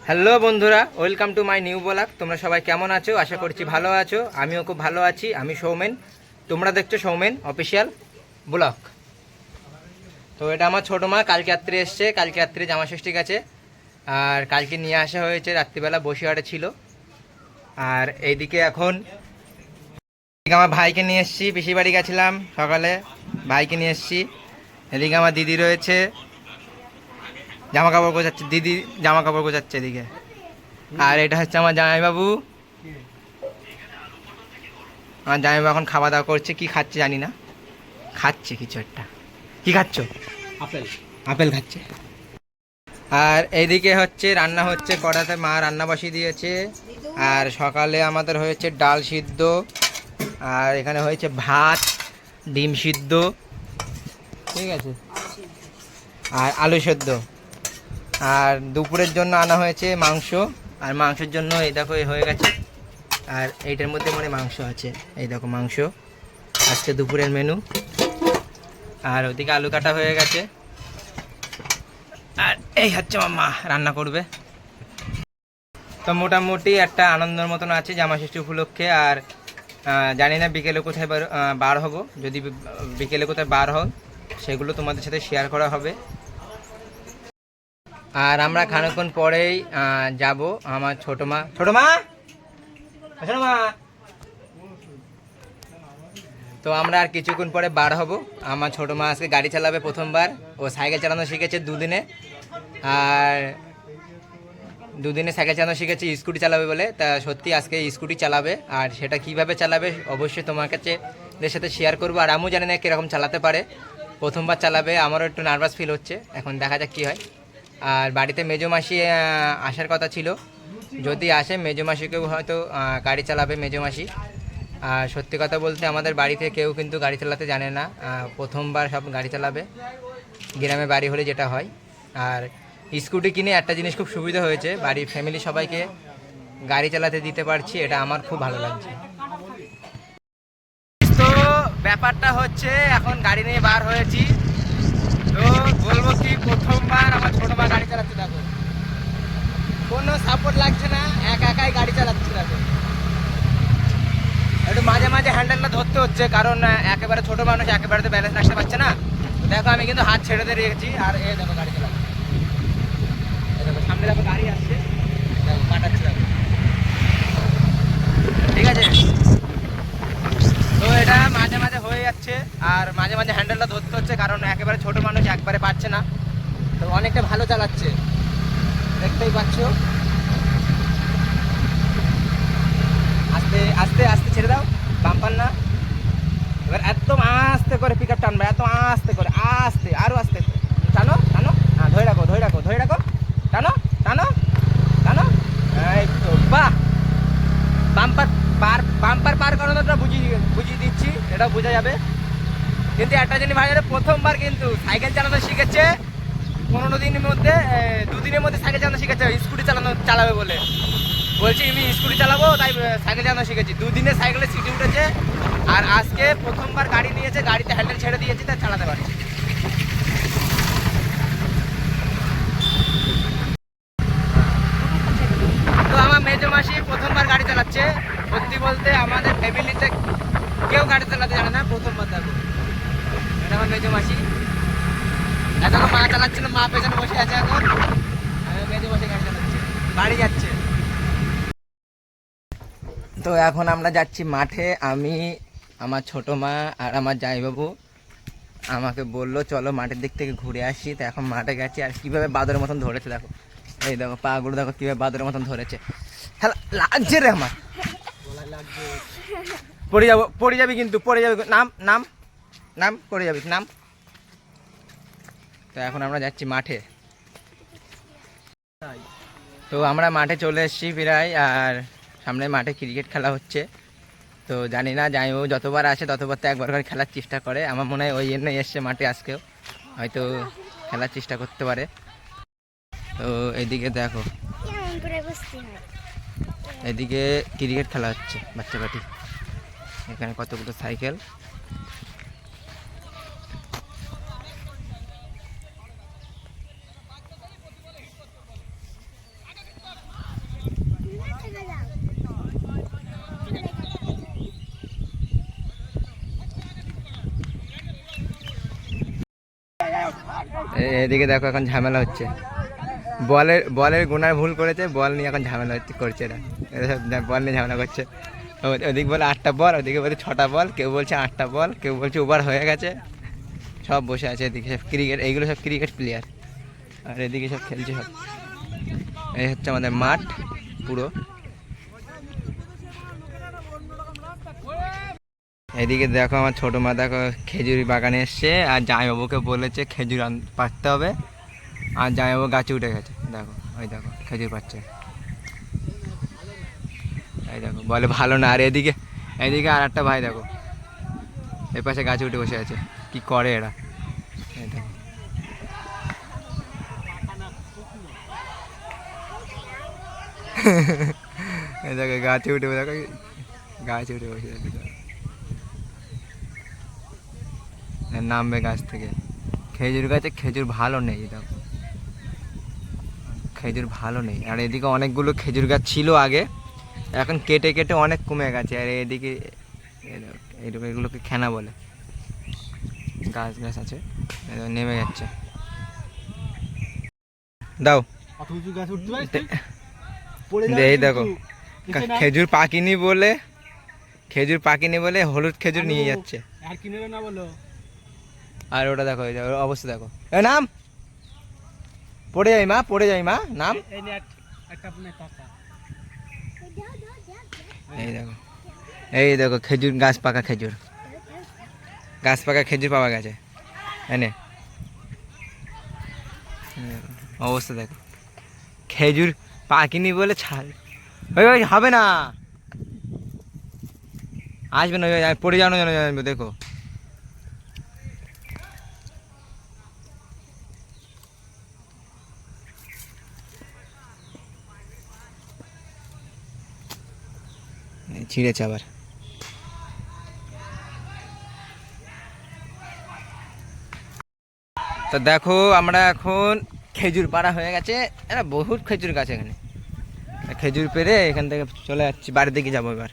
Hello বন্ধুরা, welcome to my new blog. তোমরা সবাই কেমন আছো? আশা করছি ভালো আছো। আমিও খুব ভালো আছি। আমি সৌমেন, তোমরা দেখছো সৌমেন অফিসিয়াল ব্লগ। তো এটা আমার ছোটো মা কালকে রাত্রে এসছে। কালকে রাত্রে জামা ষষ্ঠী গেছে, আর কালকে নিয়ে আসা হয়েছে। রাত্রিবেলা বসিরহাটে ছিল। আর এইদিকে এখন আমার ভাইকে নিয়ে এসেছি। পিসির বাড়ি গেছিলাম সকালে, ভাইকে নিয়ে এসেছি। এদিকে আমার দিদি রয়েছে, জামা কাপড় গোছাচ্ছে। দিদি জামা কাপড় গোছাচ্ছে এদিকে। আর এটা হচ্ছে আমার জামাইবাবু। আমার জামাইবাবু এখন খাওয়া দাওয়া করছে। কি খাচ্ছে জানি না, খাচ্ছে কিছু একটা। কি খাচ্ছ? আপেল। আপেল খাচ্ছে। আর এইদিকে হচ্ছে রান্না হচ্ছে, কড়াতে মা রান্না বসিয়ে দিয়েছে। আর সকালে আমাদের হয়েছে ডাল সিদ্ধ, আর এখানে হয়েছে ভাত, ডিম সিদ্ধ, ঠিক আছে, আর আলু সেদ্ধ। আর দুপুরের জন্য আনা হয়েছে মাংস। আর মাংসের জন্য এই দেখো হয়ে গেছে। আর এইটার মধ্যে মানে মাংস আছে, এই দেখো মাংস আজকে দুপুরের মেনু। আর ওদিকে আলু কাটা হয়ে গেছে। আর এই হচ্ছে মাম্মা রান্না করবে। তো মোটামুটি একটা আনন্দের মতন আছে জামা ষষ্ঠী উপলক্ষে। আর জানি না বিকেলে কোথায় বার হব। যদি বিকেলে কোথায় বার হন, সেগুলো তোমাদের সাথে শেয়ার করা হবে। আর আমরা খানিকক্ষণ পরেই যাব আমার ছোটো মা। ছোটো মা, তো আমরা আর কিছুক্ষণ পরে বার হব। আমার ছোটো মা আজকে গাড়ি চালাবে প্রথমবার। ও সাইকেল চালানো শিখেছে দুদিনে, আর দুদিনে সাইকেল চালানো শিখেছে, স্কুটি চালাবে বলে। তা সত্যি আজকে স্কুটি চালাবে। আর সেটা কিভাবে চালাবে অবশ্যই তোমার কাছে এদের সাথে শেয়ার করবো। আর আমিও জানি না কীরকম চালাতে পারে, প্রথমবার চালাবে। আমারও একটু নার্ভাস ফিল হচ্ছে, এখন দেখা যাক কী হয়। আর বাড়িতে মেজো মাসি আসার কথা ছিল, যদি আসে মেজো মাসিকেও হয়তো গাড়ি চালাবে মেজো মাসি। আর সত্যি কথা বলতে আমাদের বাড়িতে কেউ কিন্তু গাড়ি চালাতে জানে না, প্রথমবার সব গাড়ি চালাবে, গ্রামে বাড়ি হলে যেটা হয়। আর স্কুটি কিনে একটা জিনিস খুব সুবিধা হয়েছে, বাড়ির ফ্যামিলি সবাইকে গাড়ি চালাতে দিতে পারছি, এটা আমার খুব ভালো লাগছে। তো ব্যাপারটা হচ্ছে এখন গাড়ি নিয়ে বার হয়েছি। তো বলবো কি, প্রথমবার আমার ছোটো মা গাড়ি চালাচ্ছে। দেখো কোনো সাপোর্ট লাগছে না, একা একাই গাড়ি চালাচ্ছে। দেখো একটু মাঝে মাঝে হ্যান্ডেলটা ধরতে হচ্ছে, কারণ একেবারে ছোটো মানুষ একেবারে তো ব্যালেন্স রাখতে পারছে না। দেখো আমি কিন্তু হাত ছেড়ে দিয়ে রেখেছি। আর এ দেখো গাড়ি চালাচ্ছে, দেখো সামনে দেখো গাড়ি আসছে, দেখো কাটাচ্ছে, দেখো ঠিক আছে। তো এটা মাঝে মাঝে হয়ে যাচ্ছে, আর মাঝে মাঝে হ্যান্ডেলটা ধরতে হচ্ছে, কারণ একেবারে ছোটো মানুষ একবারে পারছে না। তো অনেকটা ভালো চালাচ্ছে, দেখতেই পাচ্ছ। আস্তে আস্তে আস্তে ছেড়ে দাও, বাম্পার না। এবার একদম আস্তে করে পিক আপ টানবে, এত আস্তে করে, আস্তে আরও আস্তে। টানো টানো, হ্যাঁ ধরে রাখো ধরে রাখো ধরে রাখো, টানো টানো টানো। এই তো বাহ, বাম্পার পার করানোটা বুঝিয়ে দিচ্ছি, এটাও বোঝা যাবে। কিন্তু একটা জিনিস ভাই, প্রথমবার কিন্তু সাইকেল চালানো শিখেছে 15 দিনের মধ্যে, 2 দিনের মধ্যে সাইকেল চালানো শিখেছে। স্কুটি চালাবে বলে বলছি, আমি স্কুটি চালাবো তাই সাইকেল চালানো শিখেছি। 2 দিনে সাইকেলের সিটি উঠেছে। আর আজকে প্রথমবার গাড়ি নিয়েছে, গাড়িতে হ্যান্ডেল ছেড়ে দিয়েছি, তাই চালাতে পারছি। তো আমার মেজো মাসি প্রথমবার গাড়ি চালাচ্ছে। সত্যি বলতে আমাদের ফ্যামিলিতে কেউ গাড়ি চালাতে জানে না, প্রথমবার। দেখো এটা আমার মেজো মাসি। এখন মা চালাচ্ছিল, মা পেছনে বসে আছে। এখন মেজো মাসি গাড়ি চালাচ্ছে, বাড়ি যাচ্ছে। তো এখন আমরা যাচ্ছি মাঠে। আমি, আমার ছোটো মা আর আমার জামাইবাবু আমাকে বললো চলো মাঠের দিক থেকে ঘুরে আসি। তো এখন মাঠে গেছি। আর কীভাবে বাদরের মতন ধরেছে দেখো, এই দেখো পাগুলো দেখো কীভাবে বাদরের মতন ধরেছে। হ্যাঁ লাগছে রে আমার, পড়ে যাবি কিন্তু, পড়ে যাবি। নাম নাম নাম, পড়ে যাবি নাম। তো এখন আমরা যাচ্ছি মাঠে। তো আমরা মাঠে চলে এসেছি প্রায়। আর সামনে মাঠে ক্রিকেট খেলা হচ্ছে। তো জানি না, জামাইবাবু যতবার আসে ততবার তো একবার করে খেলার চেষ্টা করে। আমার মনে হয় ওই জন্যই এসছে মাঠে, আজকেও হয়তো খেলার চেষ্টা করতে পারে। তো এদিকে দেখো, এদিকে ক্রিকেট খেলা হচ্ছে বাচ্চা পাটি। এখানে কতগুলো সাইকেল। এদিকে দেখো এখন ঝামেলা হচ্ছে, বলের গুনার ভুল করেছে, বল নিয়ে এখন ঝামেলা করছে এরা, সব বল নিয়ে ঝামেলা করছে। ওদিকে বলে 8টা বল, ওদিকে বলে 6টা বল, কেউ বলছে 8টা বল, কেউ বলছে ওভার হয়ে গেছে। সব বসে আছে এদিকে সব ক্রিকেট, এইগুলো সব ক্রিকেট প্লেয়ার, আর এদিকে সব খেলছে সব। এই হচ্ছে আমাদের মাঠ পুরো। এদিকে দেখো আমার ছোটো মা দেখো খেজুরি বাগানে এসছে, আর জামাইবাবুকে বলেছে খেজুর পাড়তে হবে, আর জামাইবাবু গাছে উঠে গেছে। দেখো ওই দেখো খেজুর পাচ্ছে, এই দেখো বলে ভালো না। আর এদিকে আর একটা ভাই দেখো এই পাশে গাছে উঠে বসে আছে, কি করে এরা। এই দেখো এই দেখো গাছে উঠে, দেখো গাছে উঠে বসে আছে, নামবে গাছ থেকে। খেজুর গাছে খেজুর ভালো নেই, দেখো খেজুর ভালো নেই। আর এদিকে অনেকগুলো খেজুর গাছ ছিল আগে, এখন কেটে কেটে অনেক কমে গেছে। আর এদিকে এগুলোকে খেনা বলে, গাছ আছে নেমে যাচ্ছে। দাও এই দেখো খেজুর পাকিনি বলে হলুদ খেজুর নিয়ে যাচ্ছে। আর ওটা দেখো অবস্থা দেখো, নাম পড়ে যাই মা নাম। এই দেখো খেজুর গাছ পাকা খেজুর পাওয়া গেছে এনে। অবস্থা দেখো খেজুর পাকিনি বলে ছাড়, ওই হবে না, আসবে না, পড়ে যাওয়ানো জানো দেখো। ছিঁড়েছে আবার। তো দেখো আমরা এখন খেজুর পাড়া হয়ে গেছে, এটা বহুত খেজুর গাছ এখানে, খেজুর পেড়ে এখান থেকে চলে যাচ্ছি, বাড়ির দিকে যাবো এবার।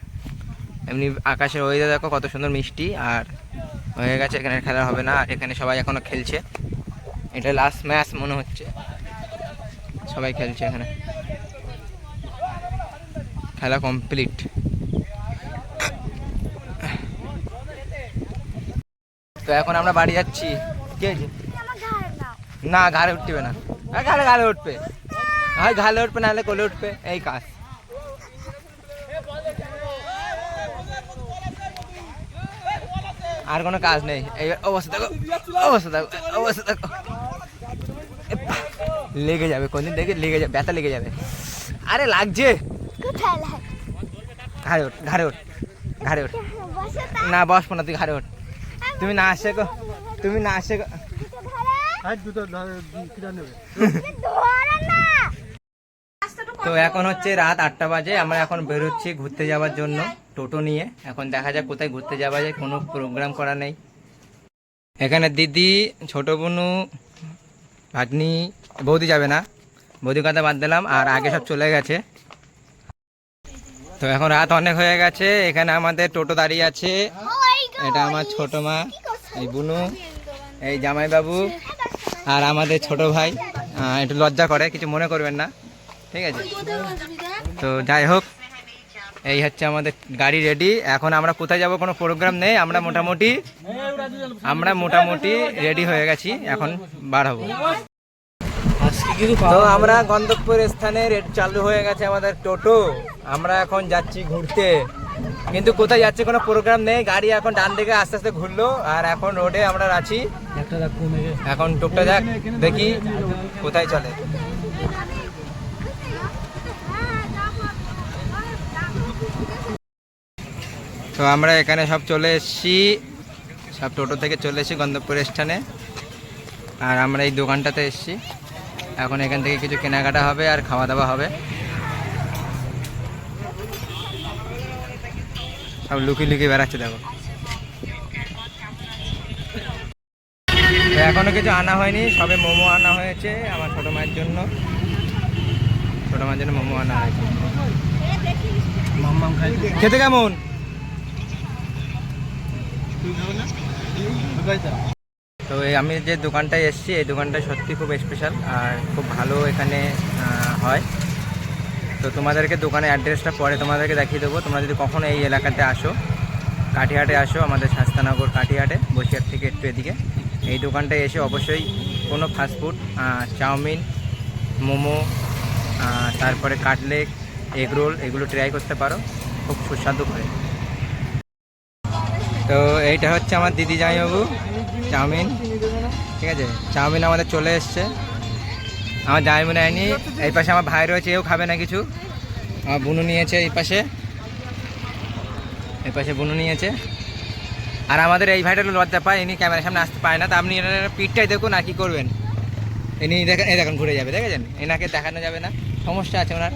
এমনি আকাশের ওয়েদার দেখো কত সুন্দর মিষ্টি, আর হয়ে গেছে এখানে খেলা হবে না, এখানে সবাই এখনো খেলছে, এটা লাস্ট ম্যাচ মনে হচ্ছে, সবাই খেলছে এখানে, খেলা কমপ্লিট। তো এখন আমরা বাড়ি যাচ্ছি। কি হয়েছে? না ঘাড়ে উঠবে না, ঘাড়ে উঠবে, হয় ঘাড়ে উঠবে, নাহলে কোলে উঠবে, এই কাজ। আর কোনো কাজ নেই। এই অবস্থা দেখো, লেগে যাবে কোনদিন দেখে, লেগে যাবে, ব্যথা লেগে যাবে। আরে লাগছে, ঘাড়ে ওঠ না, বসবো না, তুই ঘাড়ে ওঠ, তুমি না আসে গো। তো এখন হচ্ছে রাত 8টা বাজে, আমরা এখন বেরোচ্ছি ঘুরতে যাওয়ার জন্য টোটো নিয়ে। এখন দেখা যাক কোথায় ঘুরতে যাওয়া যায়, কোনো প্রোগ্রাম করা নেই এখানে। দিদি, ছোট বোনু, ভাগ্নি, বৌদি যাবে না, বৌদির কথা বাদ দিলাম, আর আগে সব চলে গেছে। তো এখন রাত অনেক হয়ে গেছে, এখানে আমাদের টোটো দাঁড়িয়ে আছে, এটা আমার ছোট মা, এই বুনু, এই জামাইবাবু, আর আমাদের ছোট ভাই। একটু লজ্জা করে, কিছু মনে করবেন না, ঠিক আছে। তো যাই হোক, এই হচ্ছে আমাদের গাড়ি রেডি। এখন আমরা কোথায় যাব কোনো প্রোগ্রাম নেই, আমরা মোটামুটি রেডি হয়ে গেছি, এখন বার হবো। তো আমরা গন্তব্য স্থানে চালু হয়ে গেছে আমাদের টোটো, আমরা এখন যাচ্ছি ঘুরতে, কিন্তু কোথায় যাচ্ছে কোনো প্রোগ্রাম নেই। গাড়ি এখন ডান দিকে আস্তে আস্তে ঘুরলো, আর এখন রোডে আমরা আছি, এখন টুকটা যাক দেখি কোথায় চলে। তো আমরা এখানে সব চলে এসেছি, সব টোটো থেকে চলে এসেছি গন্তব্য স্থানে, আর আমরা এই দোকানটাতে এসেছি। এখন এখান থেকে কিছু কেনাকাটা হবে আর খাওয়া দাওয়া হবে। সব লুকিয়ে বেড়াচ্ছে দেখো। এখনো কিছু আনা হয়নি, সবে মোমো আনা হয়েছে আমার ছোট মায়ের জন্য, মোমো আনা হয়েছে। খেতে কেমন? তো আমি যে দোকানটায় এসেছি এই দোকানটা সত্যি খুব স্পেশাল আর খুব ভালো এখানে হয়। তো তোমাদেরকে দোকানের অ্যাড্রেসটা পরে তোমাদেরকে দেখিয়ে দেবো। তোমরা যদি কখনো এই এলাকাতে আসো, কাঠিহাটে আসো, আমাদের শাস্তানগর কাঠিহাটে, বসিরহাট থেকে একটু এদিকে, এই দোকানটায় এসে অবশ্যই কোনো ফাস্টফুড, চাউমিন, মোমো, তারপরে কাটলেট, এগরোল এগুলো ট্রাই করতে পারো, খুব সুস্বাদু করে। তো এইটা হচ্ছে আমার দিদি জামাইবাবু চাউমিন, ঠিক আছে। চাউমিন আমাদের চলে এসছে, আমার জামাইবাবু নেয়নি। এই পাশে আমার ভাই রয়েছে, এও খাবে না কিছু। আমার বুনু নিয়েছে এই পাশে, এই পাশে বুনু নিয়েছে। আর আমাদের এই ভাইটা লজ্জা পায়, ইনি ক্যামেরার সামনে আসতে পায় না। তা আপনি এনার পিঠটাই দেখুন আর কি করবেন। ইনি দেখেন, এই দেখুন ঘুরে যাবে, দেখেছেন, এনাকে দেখানো যাবে না, সমস্যা আছে ওনার।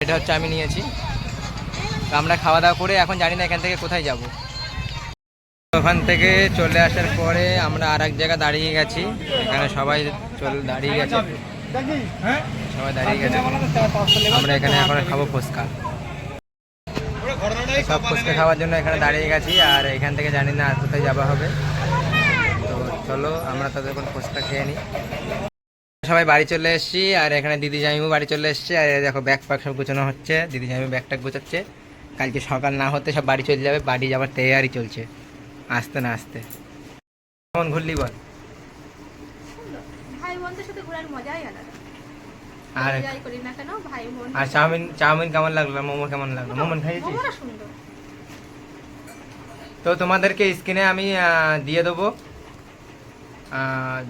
এটা হচ্ছে আমি নিয়েছি। তো আমরা খাওয়া দাওয়া করে এখন জানি না এখান থেকে কোথায় যাব। ওখান থেকে চলে আসার পরে আমরা আর এক জায়গায় দাঁড়িয়ে গেছি, এখানে সবাই দাঁড়িয়ে গেছে, সবাই দাঁড়িয়ে গেছে। আমরা এখানে এখন খাবো ফুচকা, সব ফুচকা খাওয়ার জন্য এখানে দাঁড়িয়ে গেছি। আর এখান থেকে জানি না আর কোথায় যাওয়া হবে। তো চলো আমরা তাদের এখন ফুচকা খেয়ে নিই। সবাই বাড়ি চলে এসেছি, আর এখানে দিদি জামিমু বাড়ি চলে এসছে। আর দেখো ব্যাগ প্যাক সব গোছানো হচ্ছে, দিদি জামিমু ব্যাগ ট্যাগ গোছাচ্ছে। কালকে সকাল না হতে সব বাড়ি চলে যাবে, বাড়ি যাওয়ার তৈয়ারি চলছে আসতে না আসতে। কেমন ঘুরলি বল? ভাই বোনদের সাথে ঘোরার মজাই আলাদা। আর যাই করি না কেন ভাই বোন। আর চাউমিন কেমন লাগলো? মোমো কেমন লাগলো? মোমো খাইয়েছিস? মোমোটা সুন্দর। তো তোমাদেরকে স্ক্রিনে আমি দিয়ে দেবো,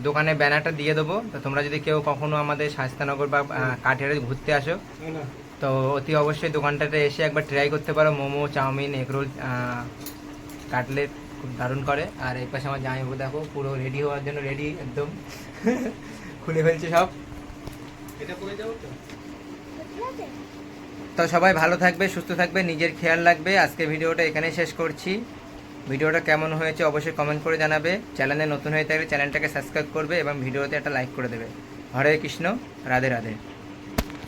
দোকানে ব্যানারটা দিয়ে দেবো। তো তোমরা যদি কেউ কখনো আমাদের শাস্তানগর বা কাঠিয়ারে ঘুরতে আসো, তো অতি অবশ্যই দোকানটাতে এসে একবার ট্রাই করতে পারো। মোমো, চাউমিন, এগরোল, কাটলেট খুব দারুণ করে। আর এই পাশে আমার জামাইবাবু দেখো পুরো রেডি হওয়ার জন্য রেডি একদম খুলে ফেলছে সব। তো সবাই ভালো থাকবে, সুস্থ থাকবে, নিজের খেয়াল রাখবে। আজকে ভিডিওটা এখানেই শেষ করছি। ভিডিওটা কেমন হয়েছে অবশ্যই কমেন্ট করে জানাবে। চ্যানেলে নতুন হয়ে থাকলে চ্যানেলটাকে সাবস্ক্রাইব করবে এবং ভিডিওতে একটা লাইক করে দেবে। হরে কৃষ্ণ, রাধে রাধে।